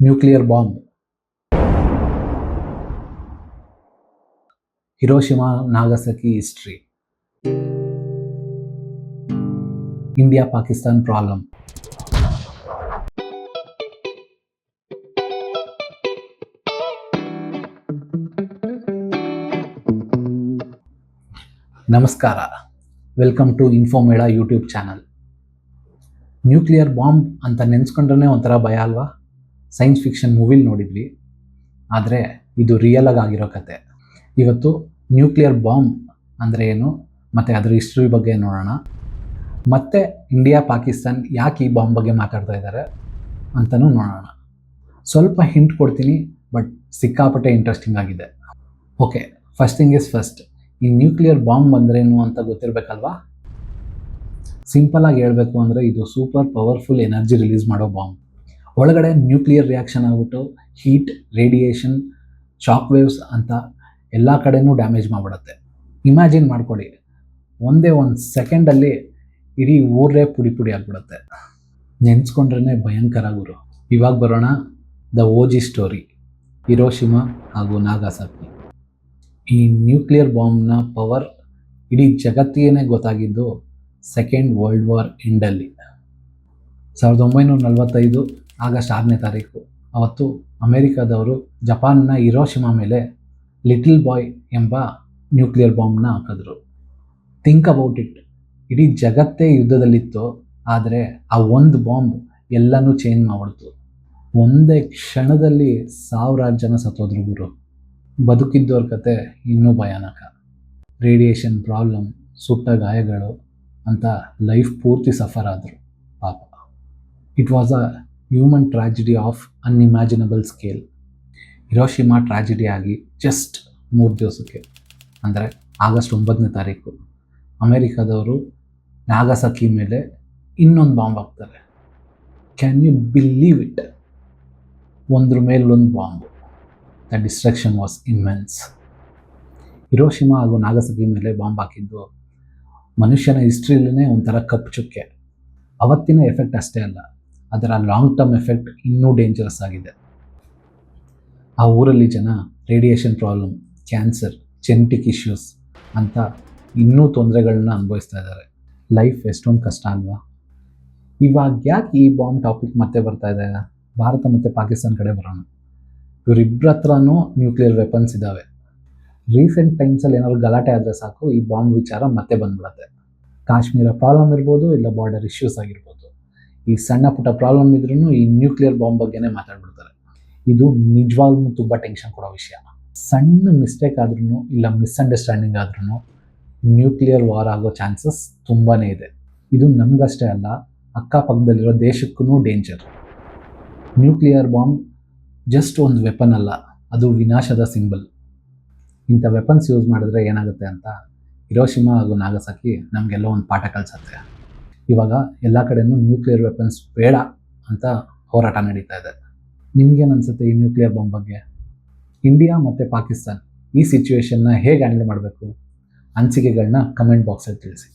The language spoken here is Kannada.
Nuclear bomb. Hiroshima Nagasaki history. India Pakistan problem. ನಮಸ್ಕಾರ, welcome to Infomeda YouTube channel. Nuclear bomb ಅಂತ ನೆನೆಸ್ಕೊಂಡ್ರೆ ಒಂಥರ ಭಯ ಅಲ್ವಾ? ಸೈನ್ಸ್ ಫಿಕ್ಷನ್ ಮೂವಿಲಿ ನೋಡಿದ್ವಿ, ಆದರೆ ಇದು ರಿಯಲ್ ಆಗಿರೋ ಕತೆ. ಇವತ್ತು ನ್ಯೂಕ್ಲಿಯರ್ ಬಾಂಬ್ ಅಂದರೆ ಏನು ಮತ್ತು ಅದರ ಹಿಸ್ಟ್ರಿ ಬಗ್ಗೆ ನೋಡೋಣ. ಮತ್ತು ಇಂಡಿಯಾ ಪಾಕಿಸ್ತಾನ್ ಯಾಕೆ ಈ ಬಾಂಬ್ ಬಗ್ಗೆ ಮಾತಾಡ್ತಾ ಇದ್ದಾರೆ ಅಂತಲೂ ನೋಡೋಣ. ಸ್ವಲ್ಪ ಹಿಂಟ್ ಕೊಡ್ತೀನಿ, ಬಟ್ ಸಿಕ್ಕಾಪಟ್ಟೆ ಇಂಟ್ರೆಸ್ಟಿಂಗ್ ಆಗಿದೆ. Okay, first thing is first. ಈ ನ್ಯೂಕ್ಲಿಯರ್ ಬಾಂಬ್ ಅಂದ್ರೇನು ಅಂತ ಗೊತ್ತಿರಬೇಕಲ್ವಾ? ಸಿಂಪಲಾಗಿ ಹೇಳಬೇಕು ಅಂದರೆ ಇದು ಸೂಪರ್ ಪವರ್ಫುಲ್ ಎನರ್ಜಿ ರಿಲೀಸ್ ಮಾಡೋ ಬಾಂಬ್. ಒಳಗಡೆ ನ್ಯೂಕ್ಲಿಯರ್ ರಿಯಾಕ್ಷನ್ ಆಗ್ಬಿಟ್ಟು ಹೀಟ್, ರೇಡಿಯೇಷನ್, ಶಾಕ್ ವೇವ್ಸ್ ಅಂತ ಎಲ್ಲ ಕಡೆನೂ ಡ್ಯಾಮೇಜ್ ಮಾಡಿಬಿಡುತ್ತೆ. ಇಮ್ಯಾಜಿನ್ ಮಾಡ್ಕೊಳ್ಳಿ, ಒಂದೇ ಒಂದು ಸೆಕೆಂಡಲ್ಲಿ ಇಡೀ ಊರೇ ಪುಡಿ ಪುಡಿ ಆಗಿಬಿಡುತ್ತೆ. ನೆನೆಸ್ಕೊಂಡ್ರೇ ಭಯಂಕರ ಗುರು. ಇವಾಗ ಬರೋಣ ದ ಓಜಿ ಸ್ಟೋರಿ, ಹಿರೋಶಿಮಾ ಹಾಗೂ ನಾಗಸಾಕಿ. ಈ ನ್ಯೂಕ್ಲಿಯರ್ ಬಾಂಬ್ನ ಪವರ್ ಇಡೀ ಜಗತ್ತಿಗೇ ಗೊತ್ತಾಗಿದ್ದು ಸೆಕೆಂಡ್ ವರ್ಲ್ಡ್ ವಾರ್ ಎಂಡಲ್ಲಿ. 1945 ಆಗಸ್ಟ್ 6ನೇ ತಾರೀಕು. ಅವತ್ತು ಅಮೇರಿಕಾದವರು ಜಪಾನ್ನ ಹಿರೋಶಿಮಾ ಮೇಲೆ ಲಿಟಲ್ ಬಾಯ್ ಎಂಬ ನ್ಯೂಕ್ಲಿಯರ್ ಬಾಂಬ್ನ ಹಾಕಿದ್ರು. ಥಿಂಕ್ ಅಬೌಟ್ ಇಟ್, ಇಡೀ ಜಗತ್ತೇ ಯುದ್ಧದಲ್ಲಿತ್ತು, ಆದರೆ ಆ ಒಂದು ಬಾಂಬ್ ಎಲ್ಲನೂ ಚೇಂಜ್ ಮಾಡಿಬಿಡ್ತು. ಒಂದೇ ಕ್ಷಣದಲ್ಲಿ 1000 ಜನ ಸತ್ತೋದ್ರು ಗುರು. ಬದುಕಿದ್ದವ್ರ ಕತೆ ಇನ್ನೂ ಭಯಾನಕ. ರೇಡಿಯೇಷನ್ ಪ್ರಾಬ್ಲಮ್, ಸುಟ್ಟ ಗಾಯಗಳು ಅಂತ ಲೈಫ್ ಪೂರ್ತಿ ಸಫರ್ ಆದರು ಪಾಪ. It was a human tragedy of unimaginable scale. Hiroshima tragedy ಆಗಿ ಜಸ್ಟ್ 3 ದಿವಸಕ್ಕೆ, ಅಂದರೆ ಆಗಸ್ಟ್ 9ನೇ ತಾರೀಕು, ಅಮೇರಿಕಾದವರು ನಾಗಸಾಕಿ ಮೇಲೆ ಇನ್ನೊಂದು ಬಾಂಬ್ ಹಾಕ್ತಾರೆ. Can you believe it? ಒಂದ್ರ ಮೇಲೊಂದು bomb. The destruction was immense. Hiroshima ಹಾಗೂ ನಾಗಸಾಕಿ ಮೇಲೆ ಬಾಂಬ್ ಹಾಕಿದ್ದು ಮನುಷ್ಯನ ಹಿಸ್ಟ್ರಿಯಲ್ಲೇ ಒಂಥರ ಕಪ್ಪು ಚುಕ್ಕೆ. ಅವತ್ತಿನ ಎಫೆಕ್ಟ್ ಅಷ್ಟೇ ಅಲ್ಲ, ಅದರ ಲಾಂಗ್ ಟರ್ಮ್ ಎಫೆಕ್ಟ್ ಇನ್ನೂ ಡೇಂಜರಸ್ ಆಗಿದೆ. ಆ ಊರಲ್ಲಿ ಜನ radiation problem, cancer, genetic issues ಅಂತ ಇನ್ನೂ ತೊಂದರೆಗಳನ್ನ ಅನುಭವಿಸ್ತಾ ಇದ್ದಾರೆ. ಲೈಫ್ ಎಷ್ಟೊಂದು ಕಷ್ಟ ಅಲ್ವಾ? ಇವಾಗ ಯಾಕೆ ಈ ಬಾಂಬ್ ಟಾಪಿಕ್ ಮತ್ತೆ ಬರ್ತಾ ಇದೆ? ಭಾರತ ಮತ್ತು ಪಾಕಿಸ್ತಾನ ಕಡೆ ಬರೋಣ. ಇವರಿಬ್ಬರ ಹತ್ರನೂ ನ್ಯೂಕ್ಲಿಯರ್ ವೆಪನ್ಸ್ ಇದ್ದಾವೆ. ರೀಸೆಂಟ್ ಟೈಮ್ಸಲ್ಲಿ ಏನಾದ್ರು ಗಲಾಟೆ ಆದರೆ ಸಾಕು, ಈ ಬಾಂಬ್ ವಿಚಾರ ಮತ್ತೆ ಬಂದ್ಬಿಡುತ್ತೆ. ಕಾಶ್ಮೀರ ಪ್ರಾಬ್ಲಮ್ ಇರ್ಬೋದು, ಇಲ್ಲ ಬಾರ್ಡರ್ ಇಶ್ಯೂಸ್ ಆಗಿರ್ಬೋದು. ಈ ಸಣ್ಣ ಪುಟ್ಟ ಪ್ರಾಬ್ಲಮ್ ಇದ್ರೂ ಈ ನ್ಯೂಕ್ಲಿಯರ್ ಬಾಂಬ್ ಬಗ್ಗೆನೇ ಮಾತಾಡ್ಬಿಡ್ತಾರೆ. ಇದು ನಿಜವಾಗ್ಲೂ ತುಂಬ ಟೆನ್ಷನ್ ಕೊಡೋ ವಿಷಯ. ಸಣ್ಣ ಮಿಸ್ಟೇಕ್ ಆದ್ರೂ ಇಲ್ಲ ಮಿಸ್ಅಂಡರ್ಸ್ಟ್ಯಾಂಡಿಂಗ್ ಆದ್ರೂ ನ್ಯೂಕ್ಲಿಯರ್ ವಾರ್ ಆಗೋ ಚಾನ್ಸಸ್ ತುಂಬಾ ಇದೆ. ಇದು ನಮಗಷ್ಟೇ ಅಲ್ಲ, ಅಕ್ಕಪಕ್ಕದಲ್ಲಿರೋ ದೇಶಕ್ಕೂ ಡೇಂಜರ್. ನ್ಯೂಕ್ಲಿಯರ್ ಬಾಂಬ್ ಜಸ್ಟ್ ಒಂದು ವೆಪನ್ ಅಲ್ಲ, ಅದು ವಿನಾಶದ ಸಿಂಬಲ್. ಇಂಥ ವೆಪನ್ಸ್ ಯೂಸ್ ಮಾಡಿದ್ರೆ ಏನಾಗುತ್ತೆ ಅಂತ ಹಿರೋಶಿಮಾ ಹಾಗೂ ನಾಗಸಾಕಿ ನಮಗೆಲ್ಲ ಒಂದು ಪಾಠ ಕಲಿಸುತ್ತೆ. ಇವಾಗ ಎಲ್ಲ ಕಡೆಯೂ ನ್ಯೂಕ್ಲಿಯರ್ ವೆಪನ್ಸ್ ಬೇಡ ಅಂತ ಹೋರಾಟ ನಡೀತಾ ಇದೆ. ನಿಮ್ಗೇನು ಅನಿಸುತ್ತೆ ಈ ನ್ಯೂಕ್ಲಿಯರ್ ಬಾಂಬ್ ಬಗ್ಗೆ? ಇಂಡಿಯಾ ಮತ್ತು ಪಾಕಿಸ್ತಾನ್ ಈ ಸಿಚುವೇಶನ್ನ ಹೇಗೆ ಹ್ಯಾಂಡಲ್ ಮಾಡಬೇಕು? ಅನಿಸಿಕೆಗಳನ್ನ ಕಮೆಂಟ್ ಬಾಕ್ಸಲ್ಲಿ ತಿಳಿಸಿ.